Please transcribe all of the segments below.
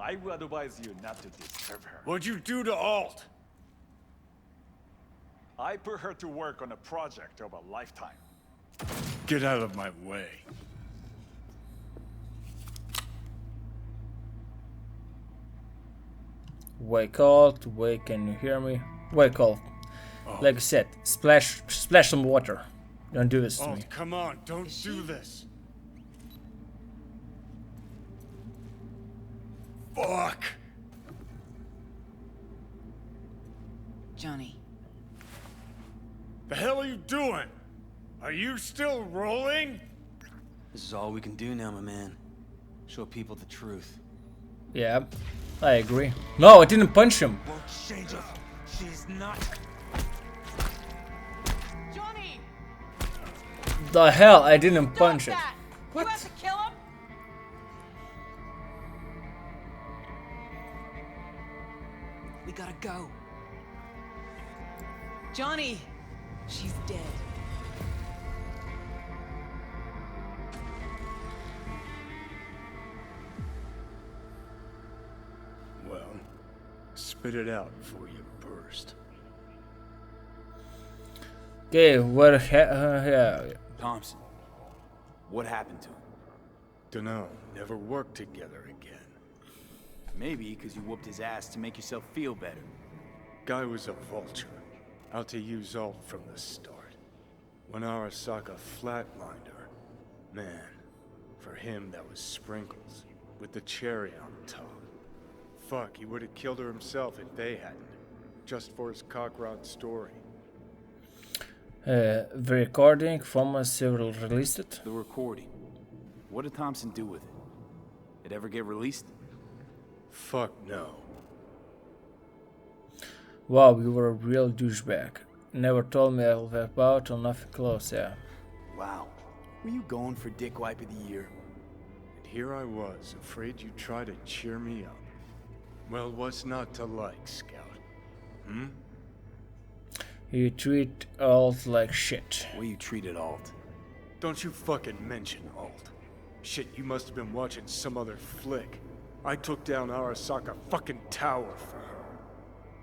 I would advise you not to disturb her. What'd you do to Alt? I put her to work on a project of a lifetime. Get out of my way. Wake Alt, wake, can you hear me? Wake Alt. Oh. Like I said, splash some water. Don't do this to me. Alt, come on, don't do this. Fuck! Johnny. The hell are you doing? Are you still rolling? This is all we can do now, my man. Show people the truth. Yeah, I agree. No, I didn't punch him. Won't change us. She's not. Johnny! The hell, I didn't punch it. That. What? You have to kill him? We gotta go. Johnny! She's dead. Well, spit it out before you burst. Okay, yeah. Thompson. What happened to him? Dunno, never worked together again. Maybe because you whooped his ass to make yourself feel better. Guy was a vulture, out to use Alt from the start. When Arasaka flatlined her, man, for him that was sprinkles, with the cherry on top. Fuck, he would have killed her himself if they hadn't, just for his cockrod story. The recording from several released it. The recording. What did Thompson do with it? It ever get released? Fuck no. Wow, you were a real douchebag. Never told me all about or nothing close, yeah. Wow. Were you going for Dick Wipe of the Year? And here I was, afraid you'd try to cheer me up. Well, what's not to like, Scout? Hmm? You treat Alt like shit. Well, you treated Alt. Don't you fucking mention Alt. Shit, you must have been watching some other flick. I took down Arasaka fucking tower for her.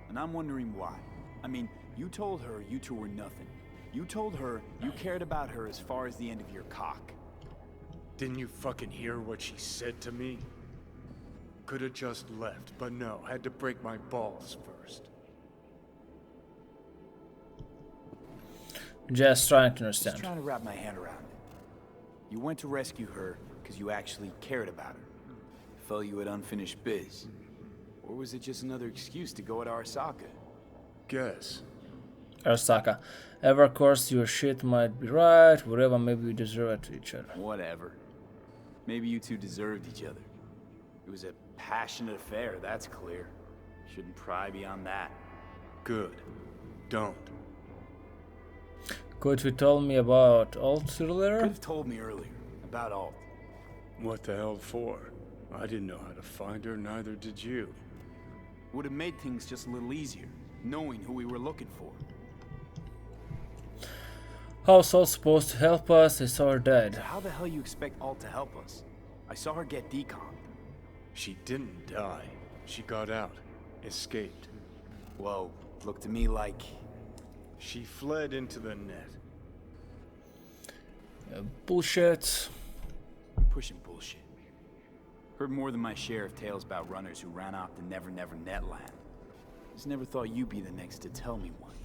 And I'm wondering why. I mean, you told her you two were nothing. You told her you cared about her as far as the end of your cock. Didn't you fucking hear what she said to me? Could have just left, but no, had to break my balls first. Just trying to Just understand. trying to wrap my head around it. You went to rescue her because you actually cared about her. Felt you had unfinished biz. Or was it just another excuse to go at Arasaka? Guess. Arasaka. Ever course your shit might be right, whatever, maybe we deserve it to each other. Whatever. Maybe you two deserved each other. It was a passionate affair, that's clear. Shouldn't pry beyond that. Good. Don't. Could you tell me about Alt earlier? Could have told me earlier about Alt. What the hell for? I didn't know how to find her, neither did you. Would have made things just a little easier, knowing who we were looking for. How's Alt supposed to help us? I saw her dead. How the hell you expect Alt to help us? I saw her get decommed. She didn't die. She got out. Escaped. Whoa, looked to me like... She fled into the net. Bullshit. You're pushing bullshit. Heard more than my share of tales about runners who ran off to Never Never Netland. Just never thought you'd be the next to tell me one.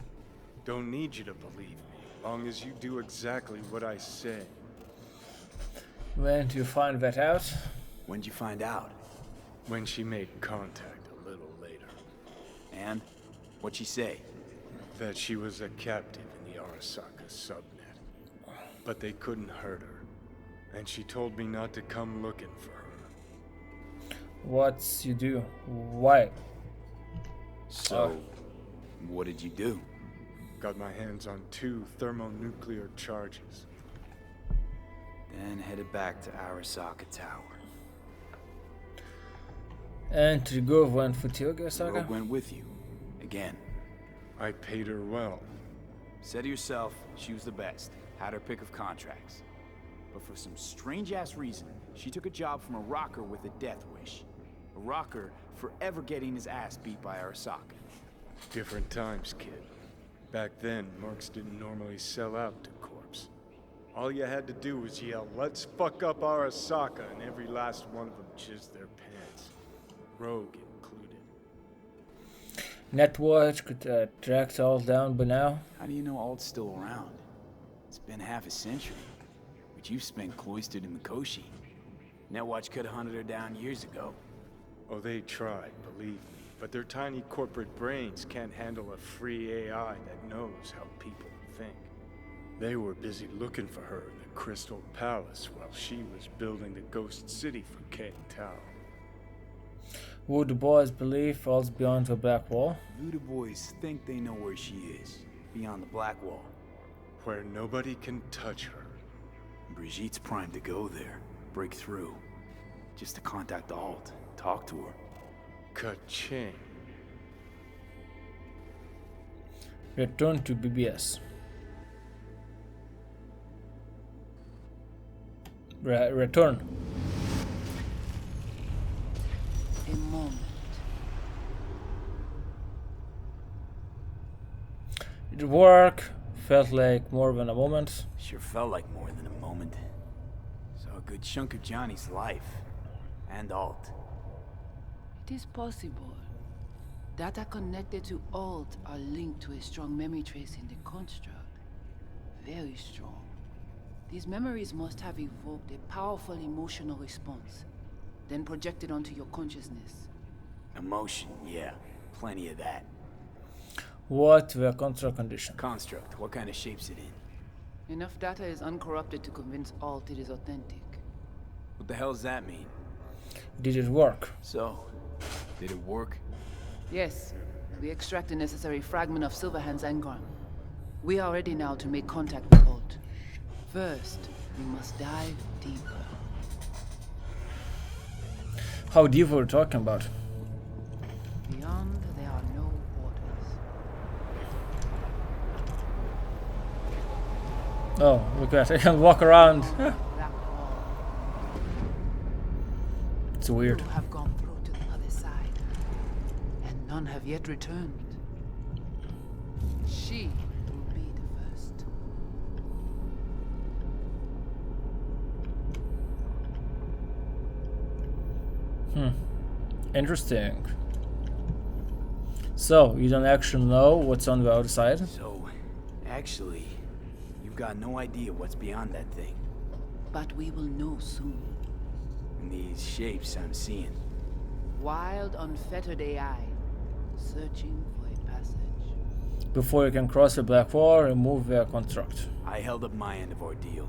Don't need you to believe me, long as you do exactly what I say. When do you find that out? When'd you find out? When she made contact a little later. And? What'd she say? That she was a captive in the Arasaka subnet. But they couldn't hurt her. And she told me not to come looking for her. What you do? Why? So, what did you do? Got my hands on 2 thermonuclear charges. Then headed back to Arasaka Tower. And Trigov went for Arasaka? Rogue went with you. Again. I paid her well. Said to yourself, she was the best. Had her pick of contracts. But for some strange-ass reason, she took a job from a rocker with a death wish. A rocker forever getting his ass beat by Arasaka. Different times, kid. Back then, mercs didn't normally sell out to corpse. All you had to do was yell, "Let's fuck up Arasaka," and every last one of them jizzed their pants. Rogue included. Netwatch could track all down by now. How do you know Alt's still around? It's been half a century, but you've spent cloistered in Mikoshi. Netwatch could have hunted her down years ago. Oh, they tried, believe me. But their tiny corporate brains can't handle a free AI that knows how people think. They were busy looking for her in the Crystal Palace while she was building the Ghost City for King Tao. Would the boys believe falls beyond the black wall? Voodoo boys think they know where she is, beyond the Black Wall. Where nobody can touch her. Brigitte's primed to go there, break through. Just to contact Alt, talk to her. Ka-ching. Return to BBS. Return. A moment. It worked. Felt like more than a moment. Sure felt like more than a moment. Saw a good chunk of Johnny's life. And Alt. It is possible. Data connected to Alt are linked to a strong memory trace in the construct. Very strong. These memories must have evoked a powerful emotional response, then projected onto your consciousness. Emotion, yeah. Plenty of that. What were contract conditions? Construct, what kind of shape's it in? Enough data is uncorrupted to convince Alt it is authentic. What the hell does that mean? Did it work? So, did it work? Yes, we extract the necessary fragment of Silverhand's engram. We are ready now to make contact with Alt. First, we must dive deeper. How deep were we talking about? Beyond, there are no waters. Oh, look at that. I can walk around. Black wall. It's weird. Few have gone through to the other side, and none have yet returned. She will be the first. Interesting. So, you don't actually know what's on the outside? So, actually, you've got no idea what's beyond that thing. But we will know soon. And these shapes I'm seeing. Wild, unfettered AI, searching for a passage. Before you can cross the black wall, remove their construct. I held up my end of our deal.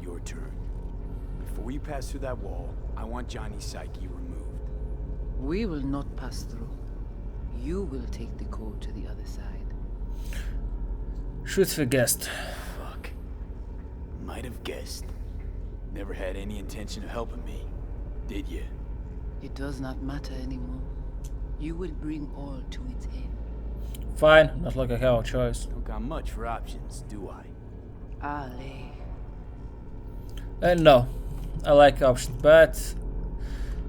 Your turn. Before you pass through that wall, I want Johnny's psyche removed. We will not pass through. You will take the code to the other side. Shoot the guest. Fuck. Might have guessed. Never had any intention of helping me, did you? It does not matter anymore. You will bring all to its end. Fine, not like I have a choice. Don't got much for options, do I? Ale. No, I like options, but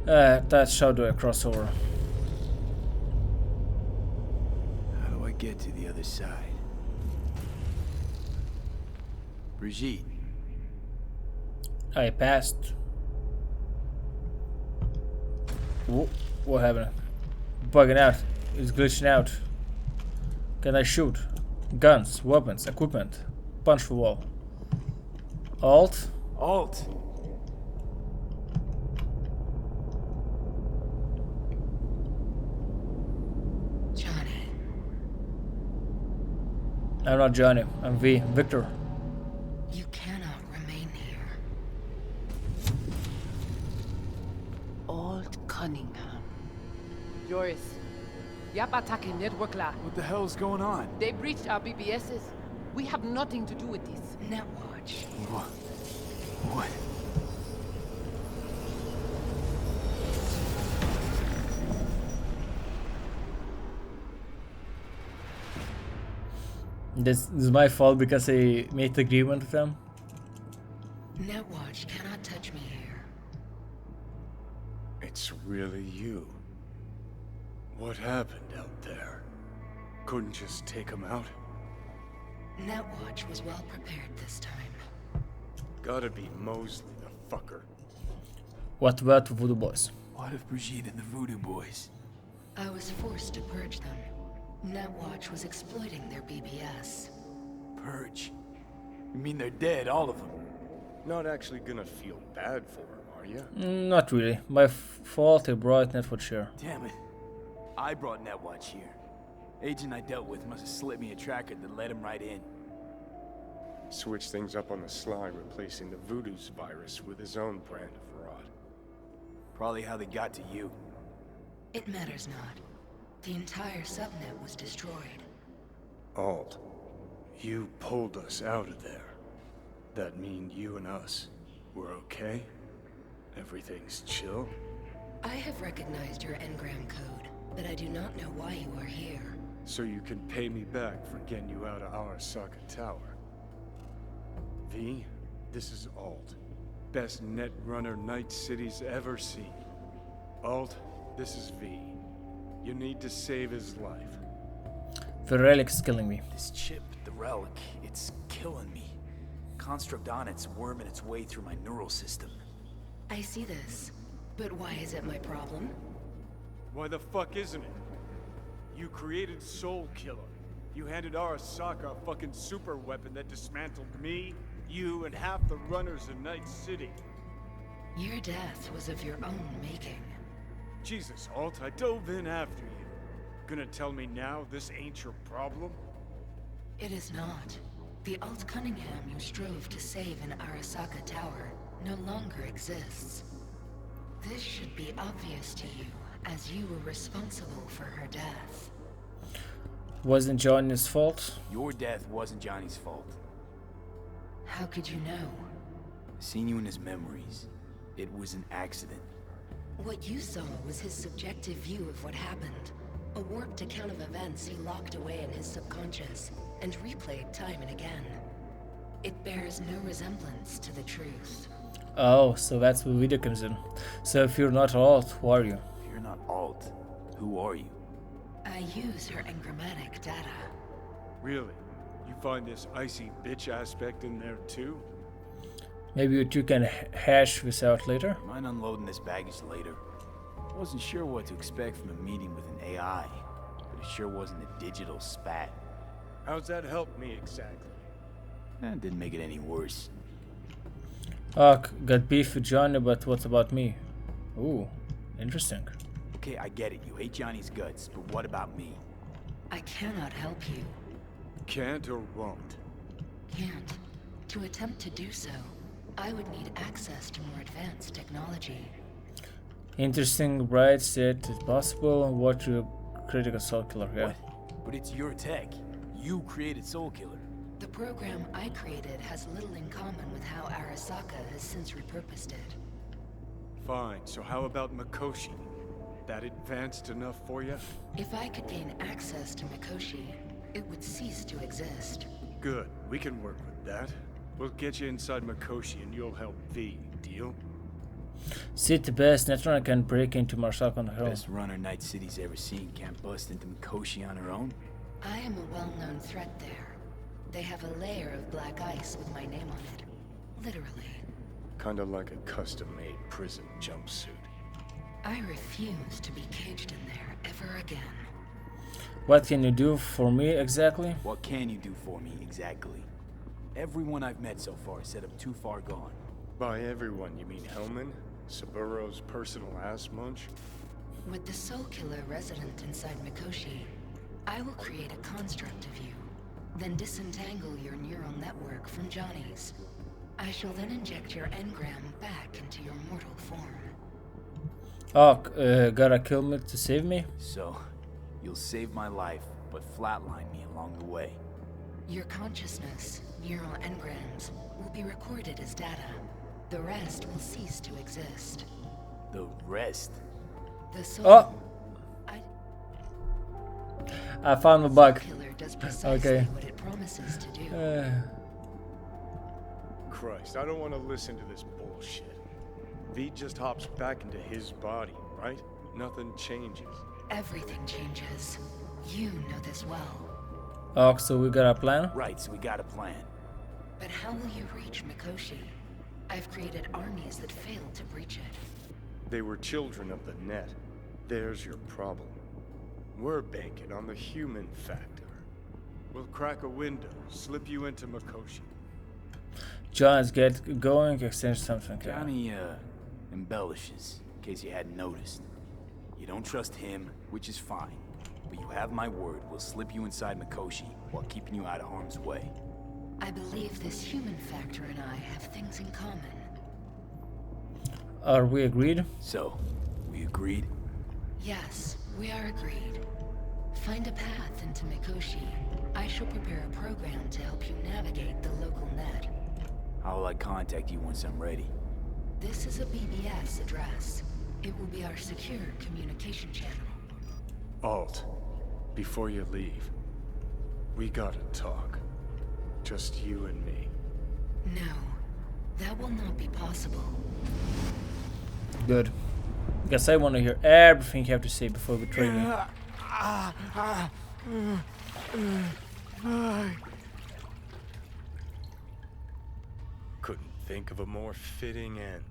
that's how do I cross over. How do I get to the other side? Brigitte. I passed. What happened? Bugging out. It's glitching out. Can I shoot? Guns, weapons, equipment. Punch the wall. Alt. Alt! Johnny. I'm not Johnny. I'm V. Victor. You cannot remain here. Alt Cunningham. Joris. Yap attacking network la. What the hell's going on? They breached our BBSs. We have nothing to do with this. Netwatch. What? This is my fault because I made the agreement with them. Netwatch cannot touch me here. It's really you. What happened out there? Couldn't just take him out? Netwatch was well prepared this time. Gotta be Mosley, the fucker. What about Voodoo Boys? What of Brigitte and the Voodoo Boys? I was forced to purge them. Netwatch was exploiting their BBS. Purge? You mean they're dead, all of them? Not actually gonna feel bad for him, are ya? Not really. My fault I brought Netwatch here. Damn it. I brought Netwatch here. Agent I dealt with must have slipped me a tracker that led him right in. Switch things up on the sly, replacing the Voodoo's virus with his own brand of rot. Probably how they got to you. It matters not. The entire subnet was destroyed. Alt, you pulled us out of there. That mean you and us, we're okay? Everything's chill? I have recognized your engram code, but I do not know why you are here. So you can pay me back for getting you out of Arasaka Tower. V, this is Alt. Best netrunner Night City's ever seen. Alt, this is V. You need to save his life. The relic is killing me. This chip, the relic, it's killing me. Construct on it's worming its way through my neural system. I see this, but why is it my problem? Why the fuck isn't it? You created Soul Killer. You handed Arasaka a fucking super weapon that dismantled me, you, and half the runners in Night City. Your death was of your own making. Jesus, Alt, I dove in after you. Gonna tell me now this ain't your problem? It is not. The Alt Cunningham you strove to save in Arasaka Tower no longer exists. This should be obvious to you, as you were responsible for her death. Wasn't Johnny's fault? Your death wasn't Johnny's fault. How could you know? Seen you in his memories. It was an accident. What you saw was his subjective view of what happened. A warped account of events he locked away in his subconscious and replayed time and again. It bears no resemblance to the truth. Oh, so that's where video comes in. So if you're not Alt, who are you? If you're not Alt, who are you? I use her engrammatic data. Really? You find this icy bitch aspect in there too? Maybe you two can hash this out later? Mind unloading this baggage later. Wasn't sure what to expect from a meeting with an AI, but it sure wasn't a digital spat. How's that help me exactly? Didn't make it any worse. Oh, got beef with Johnny, but what about me? Ooh, interesting. Okay, I get it. You hate Johnny's guts, but what about me? I cannot help you. Can't or won't? Can't. To attempt to do so, I would need access to more advanced technology. Interesting, right? Said it's possible. What you critical soul killer? Yeah. What? But it's your tech. You created Soul Killer. The program I created has little in common with how Arasaka has since repurposed it. Fine, so how about Mikoshi? That advanced enough for you? If I could gain access to Mikoshi, it would cease to exist. Good, we can work with that. We'll get you inside Mikoshi and you'll help V, deal? See, the best Netrunner can break into Marshak on her own. Best runner Night City's ever seen can't bust into Mikoshi on her own. I am a well-known threat there. They have a layer of black ice with my name on it. Literally. Kinda like a custom-made prison jumpsuit. I refuse to be caged in there ever again. What can you do for me exactly? What can you do for me, exactly? Everyone I've met so far said I'm too far gone. By everyone, you mean Hellman? Saburo's personal ass munch? With the Soul Killer resident inside Mikoshi, I will create a construct of you, then disentangle your neural network from Johnny's. I shall then inject your engram back into your mortal form. Oh, gotta kill me to save me? So, you'll save my life, but flatline me along the way. Your consciousness, neural engrams, will be recorded as data. The rest will cease to exist. The rest? The soul... Oh! I... I found the bug. Soul Killer does precisely Okay. what it promises to do. Christ, I don't want to listen to this bullshit. V just hops back into his body, right? Nothing changes. Everything changes. You know this well. Oh, so we got a plan? Right, so we got a plan. But how will you reach Mikoshi? I've created armies that failed to breach it. They were children of the net. There's your problem. We're banking on the human factor. We'll crack a window, slip you into Mikoshi. John's get going, exchange something. Johnny, embellishes, in case you hadn't noticed. You don't trust him, which is fine. But you have my word, we'll slip you inside Mikoshi while keeping you out of harm's way. I believe this human factor and I have things in common. Are we agreed? So, we agreed? Yes, we are agreed. Find a path into Mikoshi. I shall prepare a program to help you navigate the local net. How will I contact you once I'm ready? This is a BBS address. It will be our secure communication channel. Alt, before you leave, we gotta talk. Just you and me. No, that will not be possible. Good. Guess I want to hear everything you have to say before we betray me. Couldn't think of a more fitting end.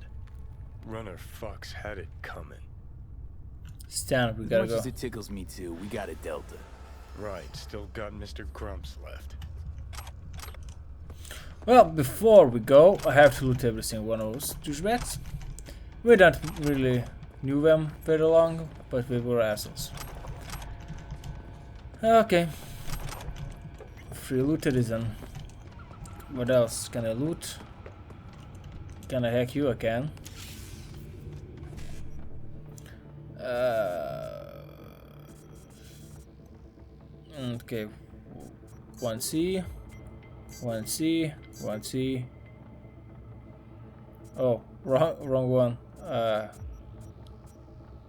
Runner fucks had it coming. Stand up, we As gotta much go. as it tickles me too, we got a Delta. Right, still got Mr. Grumps left. Well, before we go, I have to loot every single one of those douchebags. We don't really knew them very long, but we were assholes. Okay. Free looted is on. What else can I loot? Can I hack you? I can. Okay. 1C. 1C. 1C. Oh, wrong one. There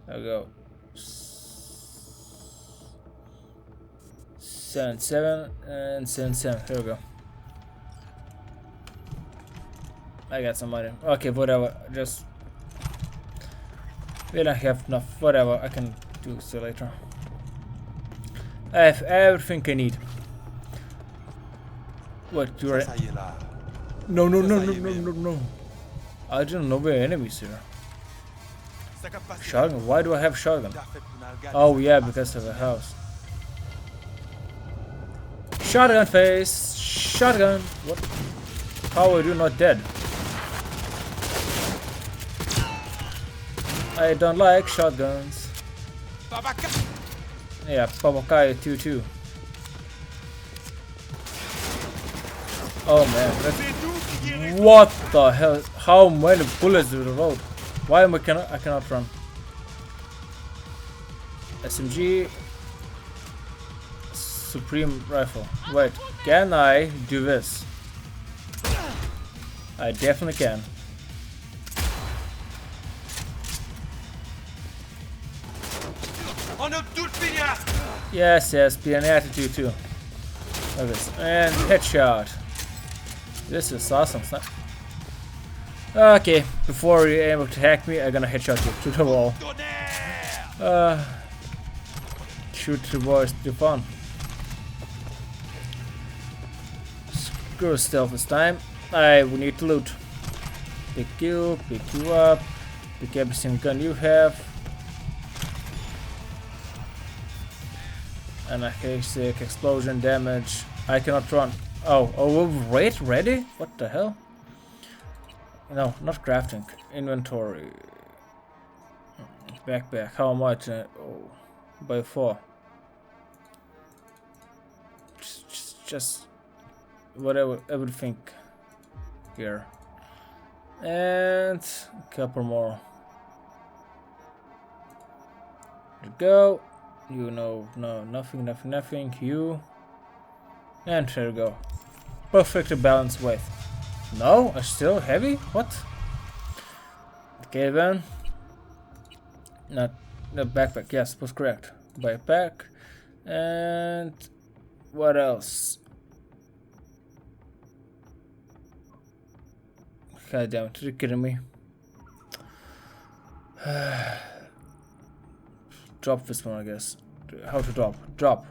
we go. 7 and 7. Here we go. I got some money. Okay, whatever. Just we don't have enough. Whatever. I can do so later. I have everything I need. What you are? No. I didn't know where enemies here. Shotgun? Why do I have shotgun? Oh yeah, because of the house. Shotgun face! Shotgun! What? How are you not dead? I don't like shotguns. Yeah, Papakai 2-2. Oh man, that's... What the hell? How many bullets do we roll? Why am I cannot run? SMG Supreme Rifle. Wait, can I do this? I definitely can. Yes, pianati 2-2. Look at this. And headshot. This is awesome stuff. Okay, before you're able to hack me, I'm gonna headshot you to the wall. Shoot the boys to fun. Screw stealth this time. We need to loot. Pick you up, pick every single gun you have. And a basic explosion damage. I cannot run. Oh, wait, ready? What the hell? No, not crafting. Inventory. Backpack. How much? Oh, by 4. Just whatever, everything here. And a couple more. There you go. You know, no, nothing. You. And there you go. Perfectly balanced weight. No, I'm still heavy? What? Okay then. Not the backpack, yes, was correct. Backpack. And what else? God damn it, you're kidding me. drop this one, I guess. How to drop? Drop.